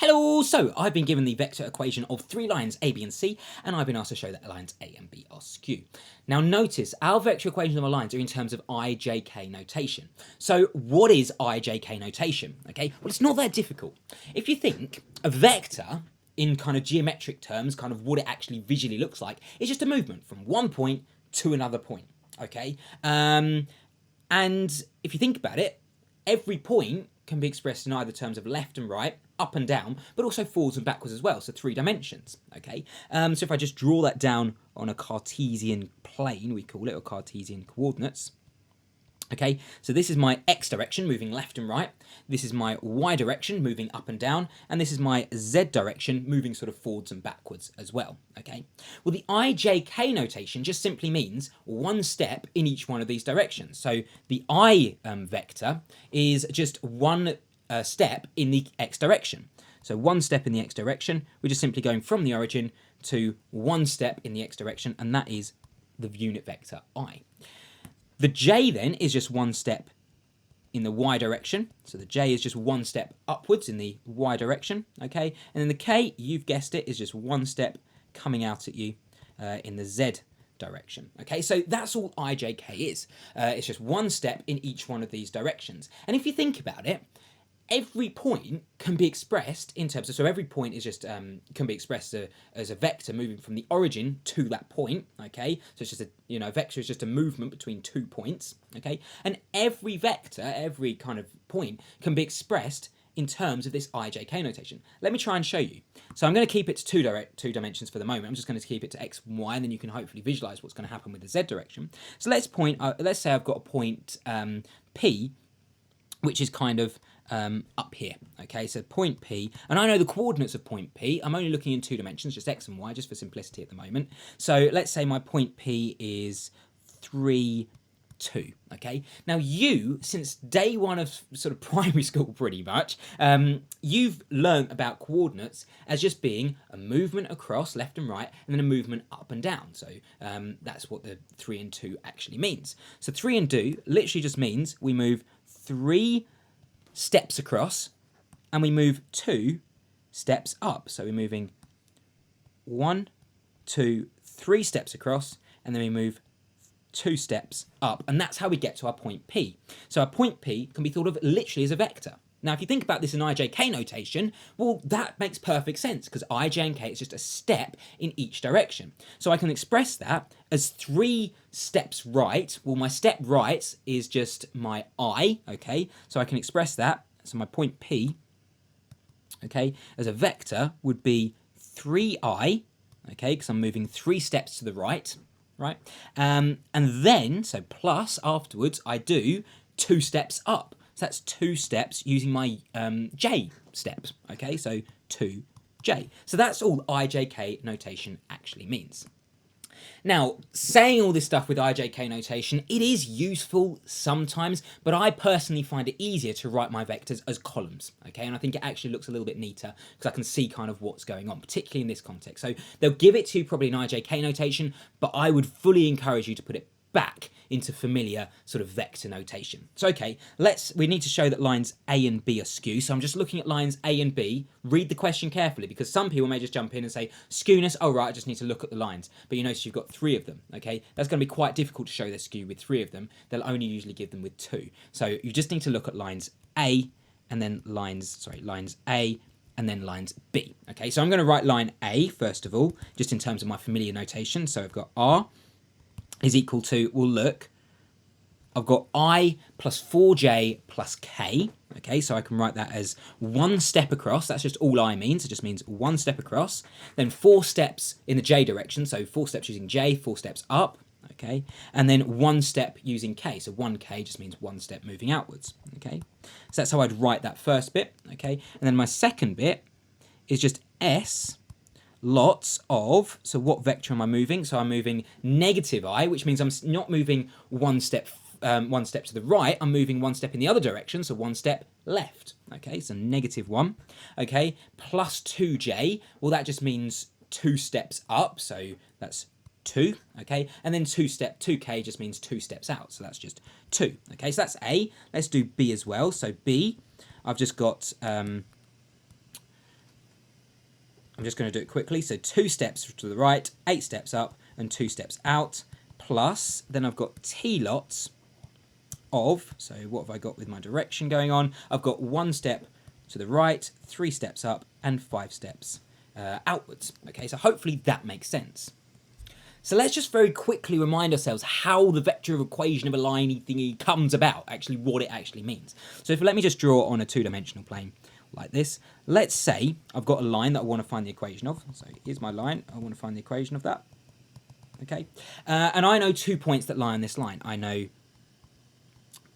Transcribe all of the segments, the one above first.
Hello! So, I've been given the vector equation of three lines A, B and C, and I've been asked to show that lines A and B are skew. Now notice, our vector equations of our lines are in terms of IJK notation. So what is IJK notation? Okay, well it's not that difficult. If you think a vector, in kind of geometric terms, kind of what it actually visually looks like, is just a movement from one point to another point, okay? And if you think about it, every point can be expressed in either terms of left and right, up and down, but also forwards and backwards as well, so 3 dimensions, okay? So if I just draw that down on a Cartesian plane, we call it, or Cartesian coordinates, okay? So this is my X direction, moving left and right, this is my Y direction, moving up and down, and this is my Z direction, moving sort of forwards and backwards as well, okay? Well, the IJK notation just simply means one step in each one of these directions. So the I vector is just one step in the X direction. So one step in the X direction, we're just simply going from the origin to one step in the X direction, and that is the unit vector I. The J then is just one step in the Y direction. So the J is just one step upwards in the Y direction, okay? And then the K, you've guessed it, is just one step coming out at you in the Z direction, okay? So that's all IJK is. It's just one step in each one of these directions. And if you think about it, every point can be expressed in terms of, so every point is just can be expressed as a vector moving from the origin to that point, okay? So it's just a, you know, vector is just a movement between 2 points, okay? And every vector, every kind of point can be expressed in terms of this IJK notation. Let me try and show you. So I'm going to keep it to two dimensions for the moment. I'm just going to keep it to X and Y, and then you can hopefully visualize what's going to happen with the Z direction. So let's say I've got a point P, which is kind of up here, okay? So point P, and I know the coordinates of point P. I'm only looking in 2 dimensions, just X and Y, just for simplicity at the moment. So let's say my point P is 3, 2, okay? Now you, since day one of sort of primary school pretty much, you've learned about coordinates as just being a movement across left and right, and then a movement up and down. So that's what the 3 and 2 actually means. So 3 and 2 literally just means we move 3 steps across and we move 2 steps up. So we're moving 1, 2, 3 steps across, and then we move 2 steps up, and that's how we get to our point P. So our point P can be thought of literally as a vector. Now if you think about this in IJK notation, well that makes perfect sense, because IJ and K is just a step in each direction. So I can express that as 3 steps right. Well, my step right is just my I, okay? So I can express that, so my point P, okay, as a vector would be 3I, okay, because I'm moving 3 steps to the right, right? And then, so plus afterwards, I do 2 steps up. So that's 2 steps using my J steps, okay? So 2J. So that's all IJK notation actually means. Now, saying all this stuff with IJK notation, it is useful sometimes, but I personally find it easier to write my vectors as columns, okay? And I think it actually looks a little bit neater because I can see kind of what's going on, particularly in this context. So they'll give it to you probably in IJK notation, but I would fully encourage you to put it back into familiar sort of vector notation. So okay, we need to show that lines A and B are skew. So I'm just looking at lines A and B. Read the question carefully, because some people may just jump in and say skewness, oh right, I just need to look at the lines. But you notice you've got 3 of them, okay? That's going to be quite difficult to show they're skew with 3 of them. They'll only usually give them with 2. So you just need to look at lines A and then lines A and then lines B. Okay, so I'm going to write line A first of all, just in terms of my familiar notation. So I've got R is equal to, well look, I've got I plus 4J plus K, okay, so I can write that as 1 step across, that's just all I means, it just means 1 step across, then 4 steps in the J direction, so 4 steps using J, 4 steps up, okay, and then 1 step using K, so 1K just means 1 step moving outwards, okay, so that's how I'd write that first bit, okay, and then my second bit is just S, lots of, so what vector am I moving? So I'm moving negative I, which means I'm not moving 1 step to the right, I'm moving 1 step in the other direction, so 1 step left, okay, so -1, okay, plus 2J, well that just means 2 steps up, so that's 2, okay, and then 2K just means 2 steps out, so that's just 2, okay, so that's A. Let's do B as well. So B, I've just got I'm just going to do it quickly. So 2 steps to the right, 8 steps up, and 2 steps out, plus then I've got t lots of, so what have I got with my direction going on? I've got 1 step to the right, 3 steps up, and 5 steps outwards. Okay, so hopefully that makes sense. So let's just very quickly remind ourselves how the vector equation of a line thingy comes about, actually what it actually means. So let me just draw on a 2-dimensional plane like this. Let's say I've got a line that I want to find the equation of. So here's my line, I want to find the equation of that. Okay, and I know 2 points that lie on this line. I know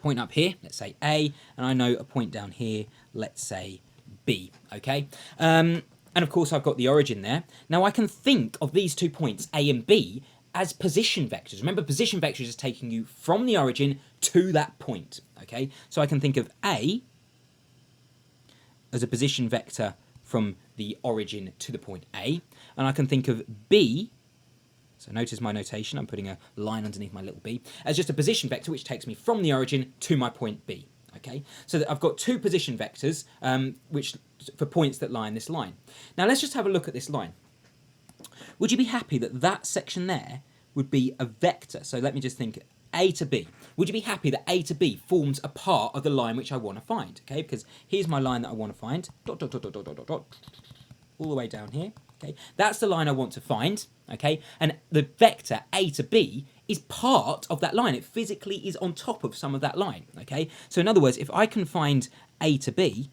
point up here, let's say A, and I know a point down here, let's say B, okay? And of course I've got the origin there. Now I can think of these 2 points, A and B, as position vectors. Remember, position vectors is taking you from the origin to that point, okay? So I can think of A as a position vector from the origin to the point A, and I can think of B, so notice my notation, I'm putting a line underneath my little b, as just a position vector which takes me from the origin to my point B. Okay, so that I've got 2 position vectors which for points that lie in this line. Now let's just have a look at this line. Would you be happy that that section there would be a vector? So let me just think, A to B. Would you be happy that A to B forms a part of the line which I want to find? Okay, because here's my line that I want to find, dot, dot, dot, dot, dot, dot, dot, dot, all the way down here. Okay, that's the line I want to find, okay, and the vector A to B is part of that line. It physically is on top of some of that line, okay? So in other words, if I can find A to B,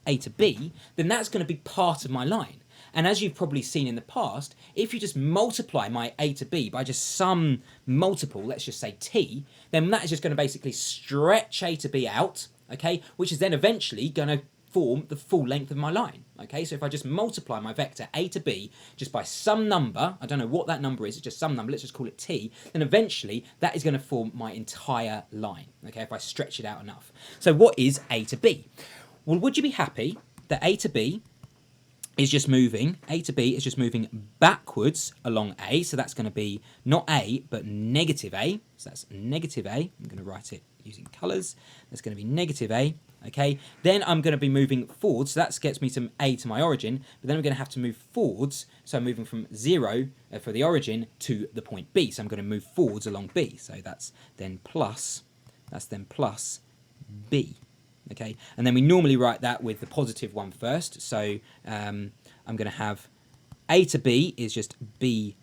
then that's going to be part of my line. And as you've probably seen in the past, if you just multiply my A to B by just some multiple, let's just say t, then that is just going to basically stretch A to B out, okay, which is then eventually going to form the full length of my line. Okay, so if I just multiply my vector A to B just by some number, I don't know what that number is, it's just some number, let's just call it t, then eventually that is going to form my entire line, okay, if I stretch it out enough. So what is A to B? Well, would you be happy that A to B is just moving backwards along A, so that's going to be not A, but negative A, so that's negative A, I'm going to write it using colours, that's going to be negative A, okay, then I'm going to be moving forwards, so that gets me to A to my origin, but then I'm going to have to move forwards, so I'm moving from 0 for the origin to the point B, so I'm going to move forwards along B, so that's then plus B. Okay, and then we normally write that with the positive one first, so I'm going to have A to B is just B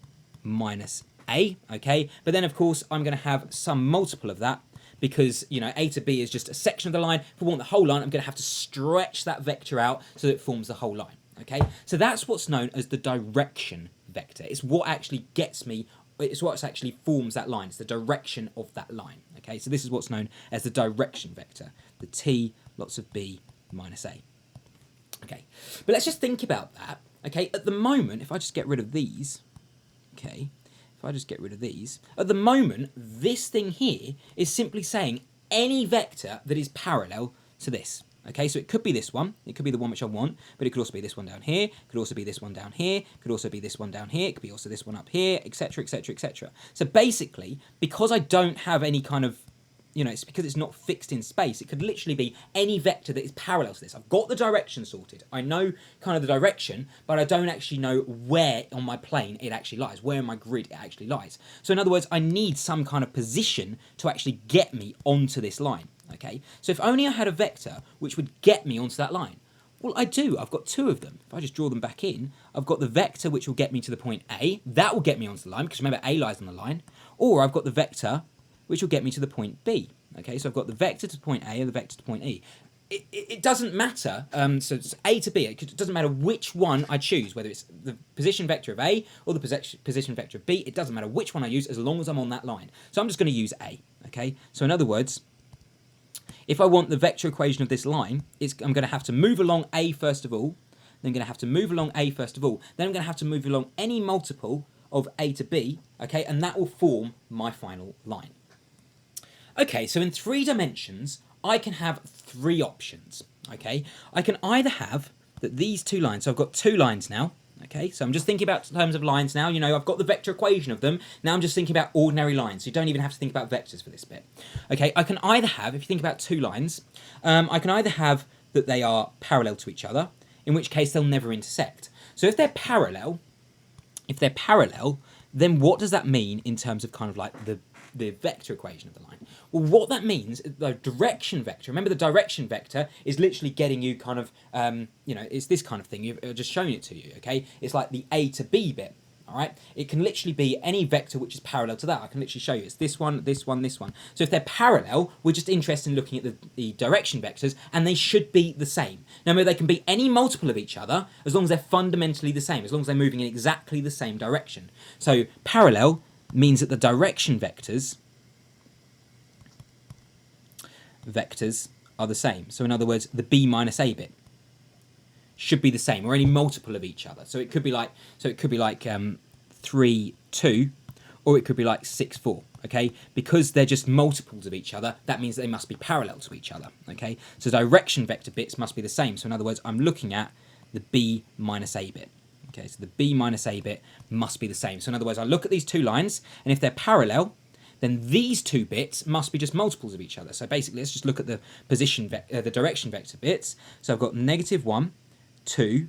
minus A, okay, but then of course I'm going to have some multiple of that, because, you know, A to B is just a section of the line. If I want the whole line, I'm going to have to stretch that vector out so that it forms the whole line, okay, so that's what's known as the direction vector. It's what actually gets me, it's what actually forms that line, it's the direction of that line, okay, so this is what's known as the direction vector, the t lots of b minus a. Okay, but let's just think about that. Okay, at the moment, if I just get rid of these, okay, if I just get rid of these, at the moment, this thing here is simply saying any vector that is parallel to this. Okay, so it could be this one, it could be the one which I want, but it could also be this one down here, it could also be this one down here, it could also be this one down here, it could be also this one up here, etc, etc, etc. So basically, because I don't have any kind of, you know, it's because it's not fixed in space, it could literally be any vector that is parallel to this. I've got the direction sorted, I know kind of the direction, but I don't actually know where on my plane it actually lies, where in my grid it actually lies. So in other words, I need some kind of position to actually get me onto this line. Okay, so if only I had a vector which would get me onto that line. Well, I do. I've got 2 of them. If I just draw them back in, I've got the vector which will get me to the point A. That will get me onto the line, because remember, A lies on the line. Or I've got the vector which will get me to the point B. Okay, so I've got the vector to point A and the vector to point E. It doesn't matter, so it's A to B, it doesn't matter which one I choose, whether it's the position vector of A or the position vector of B, it doesn't matter which one I use as long as I'm on that line. So I'm just going to use A, okay? So in other words, if I want the vector equation of this line, I'm going to have to move along A first of all, then I'm going to have to move along A first of all, then I'm going to have to move along any multiple of A to B, okay, and that will form my final line. Okay, so in 3 dimensions, I can have 3 options, okay? I can either have that these 2 lines, so I've got 2 lines now, okay? So I'm just thinking about terms of lines now, you know, I've got the vector equation of them, now I'm just thinking about ordinary lines, so you don't even have to think about vectors for this bit. Okay, I can either have, if you think about 2 lines, I can either have that they are parallel to each other, in which case they'll never intersect. So if they're parallel, then what does that mean in terms of kind of like the vector equation of the line? Well, what that means, the direction vector, remember the direction vector is literally getting you kind of, it's this kind of thing. I've just shown it to you, okay? It's like the A to B bit, all right? It can literally be any vector which is parallel to that. I can literally show you. It's this one, this one, this one. So if they're parallel, we're just interested in looking at the direction vectors, and they should be the same. Now, they can be any multiple of each other as long as they're fundamentally the same, as long as they're moving in exactly the same direction. So parallel means that the direction vectors are the same. So in other words, the B minus A bit should be the same, or any multiple of each other. So it could be like 3, 2, or it could be like 6, 4. Okay, because they're just multiples of each other, that means they must be parallel to each other. Okay, so direction vector bits must be the same. So in other words, I'm looking at the B minus A bit. Okay, so the B minus A bit must be the same. So in other words, I look at these two lines, and if they're parallel, then these two bits must be just multiples of each other. So basically, let's just look at the the direction vector bits. So I've got -1, 2,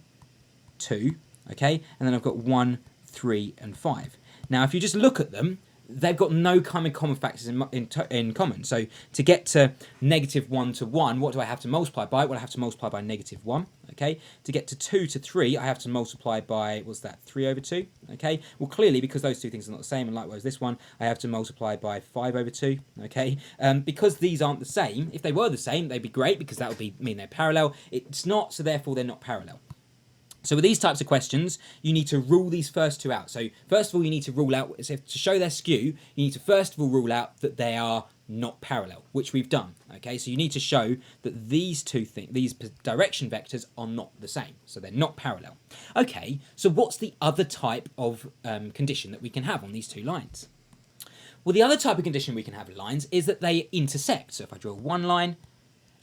2, okay? And then I've got 1, 3, and 5. Now, if you just look at them, they've got no common factors in common. So to get to -1 to 1, what do I have to multiply by? Well, I have to multiply by -1, okay? To get to 2 to 3, I have to multiply by, what's that, 3 over 2, okay? Well, clearly, because those two things are not the same, and likewise this one, I have to multiply by 5 over 2, okay? Because these aren't the same, if they were the same, they'd be great, because that would mean they're parallel. It's not, so therefore they're not parallel. So with these types of questions, you need to rule these first two out. So first of all, you need to rule out, to show their skew, you need to first of all rule out that they are not parallel, which we've done. Okay, so you need to show that these direction vectors are not the same. So they're not parallel. Okay, so what's the other type of condition that we can have on these two lines? Well, the other type of condition we can have in lines is that they intersect. So if I draw one line,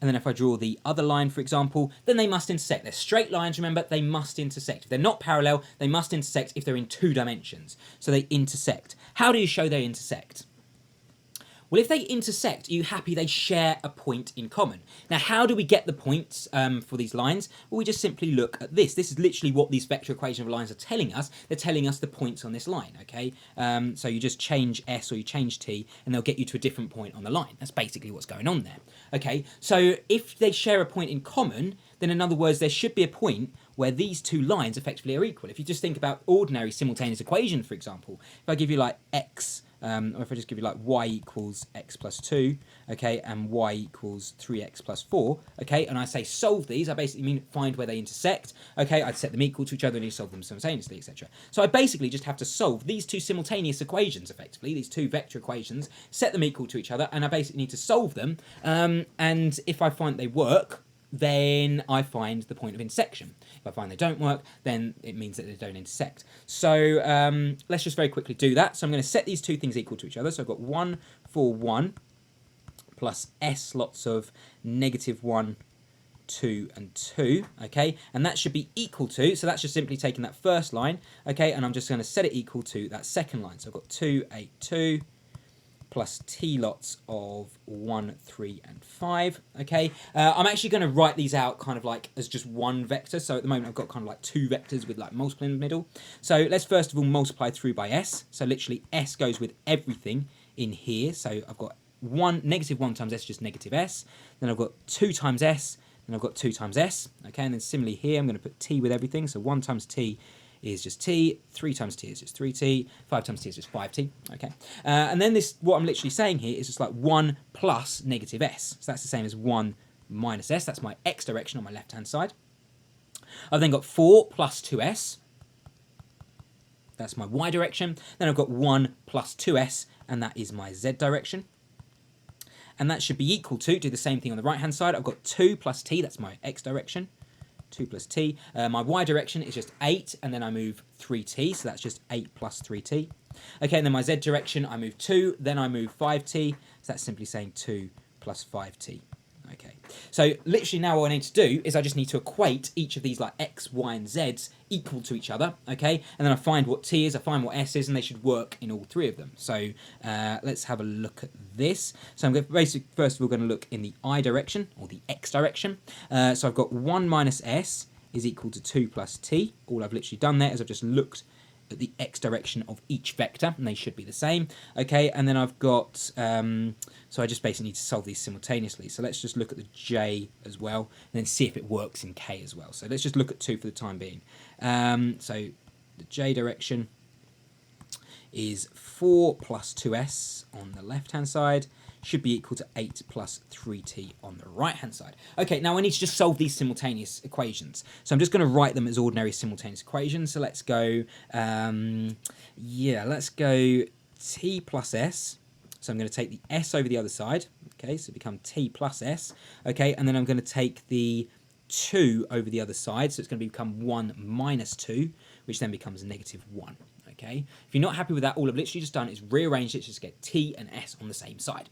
and then if I draw the other line, for example, then they must intersect. They're straight lines, remember, they must intersect. If they're not parallel, they must intersect if they're in 2 dimensions. So they intersect. How do you show they intersect? Well, if they intersect, are you happy they share a point in common? Now, how do we get the points for these lines? Well, we just simply look at this. This is literally what these vector equation of lines are telling us. They're telling us the points on this line, okay? So you just change S or you change T, and they'll get you to a different point on the line. That's basically what's going on there, okay? So if they share a point in common, then in other words, there should be a point where these two lines effectively are equal. If you just think about ordinary simultaneous equation, for example, if I give you like X, or if I just give you like y equals x plus 2, okay, and y equals 3x plus 4, okay, and I say solve these, I basically mean find where they intersect, okay, I'd set them equal to each other and you solve them simultaneously, etc. So I basically just have to solve these two simultaneous equations, effectively, these two vector equations, set them equal to each other, and I basically need to solve them, and if I find they work, then I find the point of intersection. If I find they don't work, then it means that they don't intersect. So let's just very quickly do that. So I'm going to set these two things equal to each other. So I've got 1, 4, 1 plus s lots of -1, 2, and 2, okay? And that should be equal to, so that's just simply taking that first line, okay? And I'm just going to set it equal to that second line. So I've got 2, 8, 2. Plus t lots of 1, 3, and 5, okay? I'm actually going to write these out kind of like as just one vector, so at the moment I've got kind of like 2 vectors with like multiple in the middle. So let's first of all multiply through by s, so literally s goes with everything in here, so I've got -1 times s, just negative s, then I've got 2 times s, then I've got 2 times s, okay? And then similarly here I'm going to put t with everything, so 1 times t is just t, 3 times t is just 3t, 5 times t is just 5t, okay? And then this, what I'm literally saying here is just like 1 plus -s. So that's the same as 1 minus s. That's my x direction on my left-hand side. I've then got 4 plus 2s. That's my y direction. Then I've got 1 plus 2s, and that is my z direction. And that should be equal to, do the same thing on the right-hand side. I've got 2 plus t, that's my x direction. 2 plus t. My y direction is just 8, and then I move 3t, so that's just 8 plus 3t. Okay, and then my z direction, I move 2, then I move 5t, so that's simply saying 2 plus 5t. Okay, so literally now what I need to do is I just need to equate each of these like x, y, and z's equal to each other, okay? And then I find what t is, I find what s is, and they should work in all 3 of them. So let's have a look at this. So I'm going to basically, first of all, going to look in the I direction, or the x direction. So I've got 1 minus s is equal to 2 plus t. All I've literally done there is I've just looked at the x direction of each vector, and they should be the same. Okay, and then I've got, so I just basically need to solve these simultaneously. So let's just look at the j as well, and then see if it works in k as well. So let's just look at 2 for the time being. So the j direction is 4 plus 2s on the left-hand side, should be equal to 8 plus 3t on the right-hand side. Okay, now I need to just solve these simultaneous equations. So I'm just going to write them as ordinary simultaneous equations. So let's go, let's go t plus s. So I'm going to take the s over the other side. Okay, so become t plus s. Okay, and then I'm going to take the 2 over the other side. So it's going to become 1 minus 2, which then becomes negative 1. Okay, if you're not happy with that, all I've literally just done is rearranged it to just get t and s on the same side.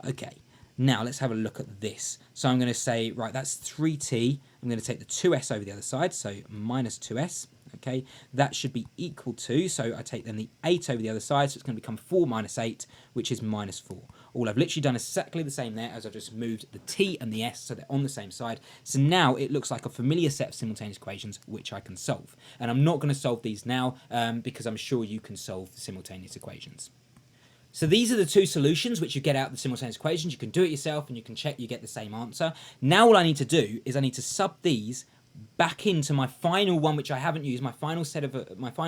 Okay, now let's have a look at this. So I'm going to say, right, that's 3t. I'm going to take the 2s over the other side, so minus 2s. Okay, that should be equal to, so I take then the 8 over the other side, so it's going to become 4 minus 8, which is minus 4. All I've literally done is exactly the same there, as I've just moved the t and the s so they're on the same side. So now it looks like a familiar set of simultaneous equations which I can solve. And I'm not going to solve these now because I'm sure you can solve the simultaneous equations. So these are the 2 solutions which you get out of the simultaneous equations. You can do it yourself and you can check you get the same answer. Now all I need to do is I need to sub these back into my final one which I haven't used, my final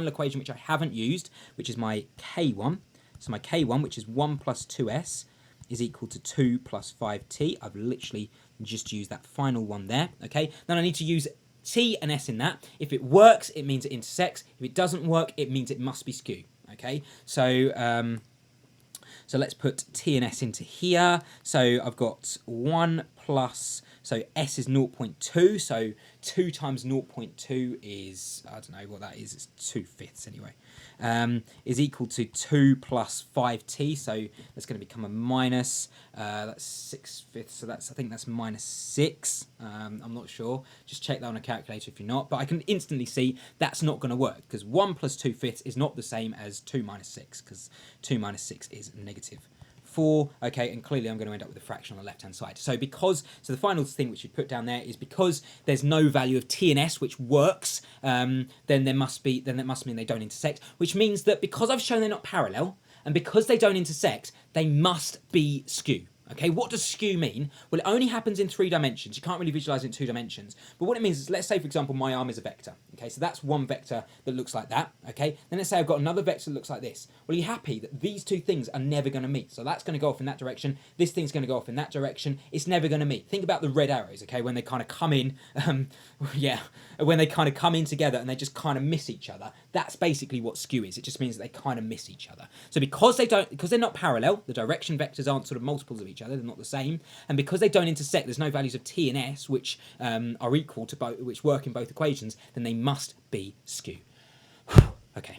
equation which I haven't used, which is my k1. So my k1, which is 1 plus 2s, is equal to 2 plus 5t. I've literally just used that final one there. Okay, then I need to use t and s in that. If it works, it means it intersects. If it doesn't work, it means it must be skew. Okay, so so let's put t and s into here. So I've got 1 plus, so s is 0.2, so 2 times 0.2 is, I don't know what that is, it's 2/5 anyway, is equal to 2 plus 5t, so that's going to become a minus, that's 6/5, so that's, I think that's minus 6, I'm not sure, just check that on a calculator if you're not, but I can instantly see that's not going to work, because 1 plus 2/5 is not the same as 2 minus 6, because 2 minus 6 is negative 4. Okay, and clearly I'm going to end up with a fraction on the left hand side. So the final thing which you put down there is because there's no value of t and s which works, then that must mean they don't intersect, which means that because I've shown they're not parallel and because they don't intersect, they must be skew. Okay, what does skew mean? Well, it only happens in 3 dimensions. You can't really visualize it in 2 dimensions. But what it means is, let's say, for example, my arm is a vector. Okay, so that's one vector that looks like that. Okay, then let's say I've got another vector that looks like this. Well, you're happy that these 2 things are never going to meet. So that's going to go off in that direction. This thing's going to go off in that direction. It's never going to meet. Think about the red arrows, okay, when they kind of come in, when they kind of come in together and they just kind of miss each other. That's basically what skew is. It just means that they kind of miss each other. So because they're not parallel, the direction vectors aren't sort of multiples of each other. They're not the same, and because they don't intersect, there's no values of t and s which are equal to both, which work in both equations. Then they must be skew. Okay.